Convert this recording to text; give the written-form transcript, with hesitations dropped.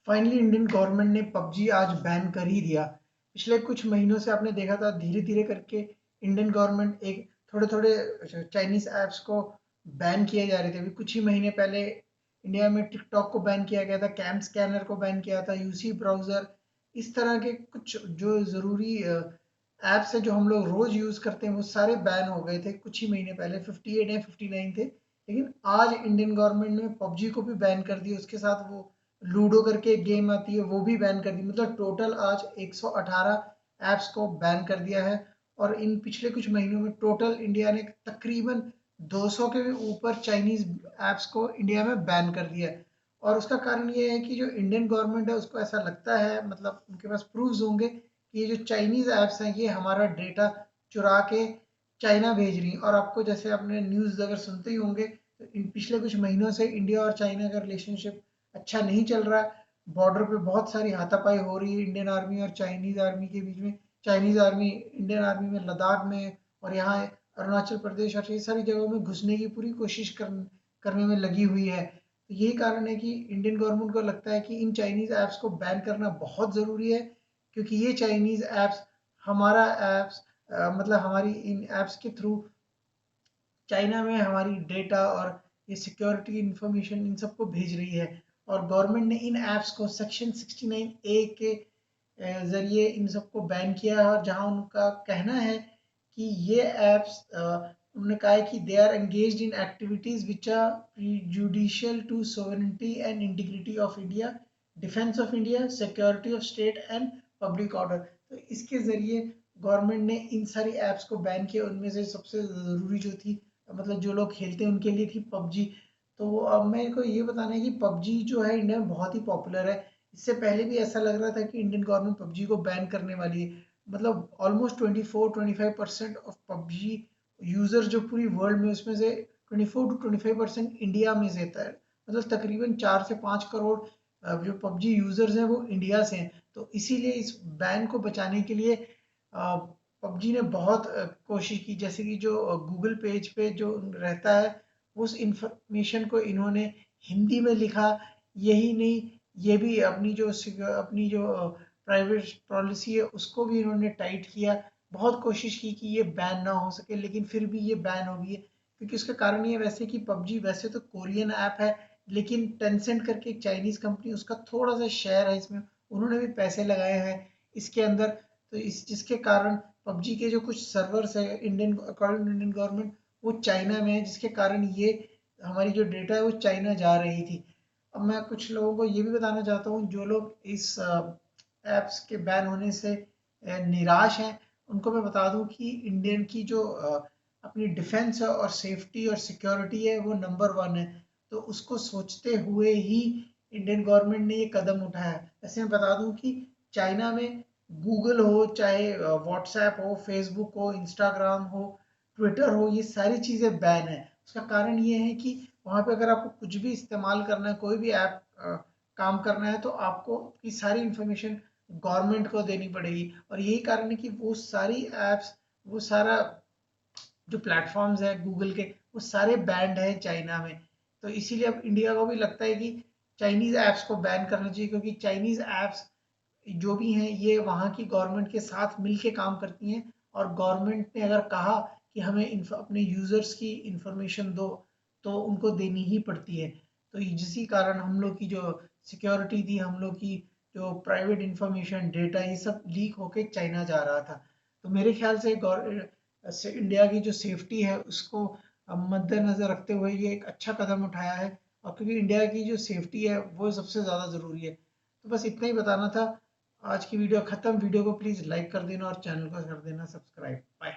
Finally Indian government ने PUBG आज ban कर ही दिया। पिछले कुछ महीनों से आपने देखा था धीरे धीरे करके इंडियन गवर्नमेंट एक थोड़े थोड़े चाइनीज ऐप्स को बैन किए जा रहे थे। अभी कुछ ही महीने पहले इंडिया में टिकटॉक को बैन किया गया था, कैम स्कैनर को बैन किया था, यूसी ब्राउजर। इस तरह के कुछ जो ज़रूरी ऐप्स है जो हम लोग रोज यूज करते हैं वो सारे बैन हो गए थे कुछ ही महीने पहले। 58 या 59 थे, लेकिन आज इंडियन गवर्नमेंट ने पबजी को भी बैन कर दिया। उसके साथ वो लूडो करके एक गेम आती है वो भी बैन कर दी। मतलब टोटल आज 118 ऐप्स को बैन कर दिया है। और इन पिछले कुछ महीनों में टोटल इंडिया ने तकरीबन 200 के भी ऊपर चाइनीज ऐप्स को इंडिया में बैन कर दिया है। और उसका कारण ये है कि जो इंडियन गवर्नमेंट है उसको ऐसा लगता है, मतलब उनके पास प्रूफ्स होंगे कि ये जो चाइनीज ऐप्स हैं ये हमारा डेटा चुरा के चाइना भेज रही हैं। और आपको जैसे आपने न्यूज़ अगर सुनते ही होंगे तो इन पिछले कुछ महीनों से इंडिया और चाइना का रिलेशनशिप अच्छा नहीं चल रहा है। बॉर्डर पे बहुत सारी हाथापाई हो रही है इंडियन आर्मी और चाइनीज आर्मी के बीच में। चाइनीज आर्मी इंडियन आर्मी में लद्दाख में और यहाँ अरुणाचल प्रदेश और ये सारी जगहों में घुसने की पूरी कोशिश करने में लगी हुई है। तो यही कारण है कि इंडियन गवर्नमेंट को लगता है कि इन चाइनीज ऐप्स को बैन करना बहुत ज़रूरी है, क्योंकि ये चाइनीज ऐप्स हमारा ऐप्स मतलब हमारी इन ऐप्स के थ्रू चाइना में हमारी डेटा और ये सिक्योरिटी इंफॉर्मेशन इन सबको भेज रही है। और गवर्नमेंट ने इन ऐप्स को सेक्शन 69A के जरिए इन सबको बैन किया है। और जहां उनका कहना है कि ये ऐप्स उन्होंने कहा है कि they are engaged in activities which are prejudicial to sovereignty and integrity of India, defence of India, security of state and public order. तो इसके जरिए गवर्नमेंट ने इन सारी ऐप्स को बैन किया। उनमें से सबसे ज़रूरी जो थी, मतलब जो लोग खेलते हैं उनके लिए, थी पबजी। तो अब मेरे को ये बताना है कि पबजी जो है इंडिया में बहुत ही पॉपुलर है। इससे पहले भी ऐसा लग रहा था कि इंडियन गवर्नमेंट पबजी को बैन करने वाली है। मतलब ऑलमोस्ट 24-25% ऑफ पबजी यूजर जो पूरी वर्ल्ड में, उसमें से 24 to 25% इंडिया में से था। मतलब तकरीबन 4 से 5 करोड़ जो पबजी यूजर्स हैं वो इंडिया से हैं। तो इसीलिए इस बैन को बचाने के लिए पबजी ने बहुत कोशिश की। जैसे कि जो गूगल पेज पे जो रहता है उस इंफॉर्मेशन को इन्होंने हिंदी में लिखा। यही नहीं, ये भी अपनी जो प्राइवेट पॉलिसी है उसको भी इन्होंने टाइट किया। बहुत कोशिश की कि ये बैन ना हो सके, लेकिन फिर भी ये बैन हो गई है। क्योंकि उसका कारण ये वैसे कि पबजी वैसे तो कोरियन ऐप है, लेकिन टेंसेंट करके एक चाइनीज कंपनी, उसका थोड़ा सा शेयर है इसमें, उन्होंने भी पैसे लगाए हैं इसके अंदर। तो इस जिसके कारण पबजी के जो कुछ सर्वर्स है Indian, according to Indian government, वो चाइना में है, जिसके कारण ये हमारी जो डेटा है वो चाइना जा रही थी। अब मैं कुछ लोगों को ये भी बताना चाहता हूँ जो लोग इस ऐप्स के बैन होने से निराश हैं, उनको मैं बता दूं कि इंडियन की जो अपनी डिफेंस है और सेफ्टी और सिक्योरिटी है वो नंबर 1 है। तो उसको सोचते हुए ही इंडियन गवर्नमेंट ने ये कदम उठाया है। ऐसे मैं बता दूं कि चाइना में गूगल हो, चाहे व्हाट्सएप हो, फेसबुक हो, इंस्टाग्राम हो, ट्विटर हो, ये सारी चीज़ें बैन है। उसका कारण ये है कि वहाँ पे अगर आपको कुछ भी इस्तेमाल करना है, कोई भी ऐप काम करना है, तो आपको की सारी इंफॉर्मेशन गवर्नमेंट को देनी पड़ेगी। और यही कारण है कि वो सारी ऐप्स, वो सारा जो प्लेटफॉर्म्स हैं गूगल के, वो सारे बैंड हैं चाइना में। तो इसीलिए अब इंडिया को भी लगता है कि चाइनीज ऐप्स को बैन करना चाहिए, क्योंकि चाइनीज ऐप्स जो भी हैं ये वहाँ की गवर्नमेंट के साथ मिलके काम करती हैं। और गवर्नमेंट ने अगर कहा कि हमें अपने यूजर्स की इंफॉर्मेशन दो, तो उनको देनी ही पड़ती है। तो जिसी कारण हम लोग की जो सिक्योरिटी थी, हम लोग की जो प्राइवेट इंफॉर्मेशन, डेटा, ये सब लीक होके चाइना जा रहा था। तो मेरे ख्याल से इंडिया की जो सेफ्टी है उसको मद्देनजर रखते हुए ये एक अच्छा कदम उठाया है। और क्योंकि इंडिया की जो सेफ्टी है वो सबसे ज़्यादा ज़रूरी है। तो बस इतना ही बताना था। आज की वीडियो खत्म। वीडियो को प्लीज़ लाइक कर देना और चैनल को कर देना सब्सक्राइब। बाय।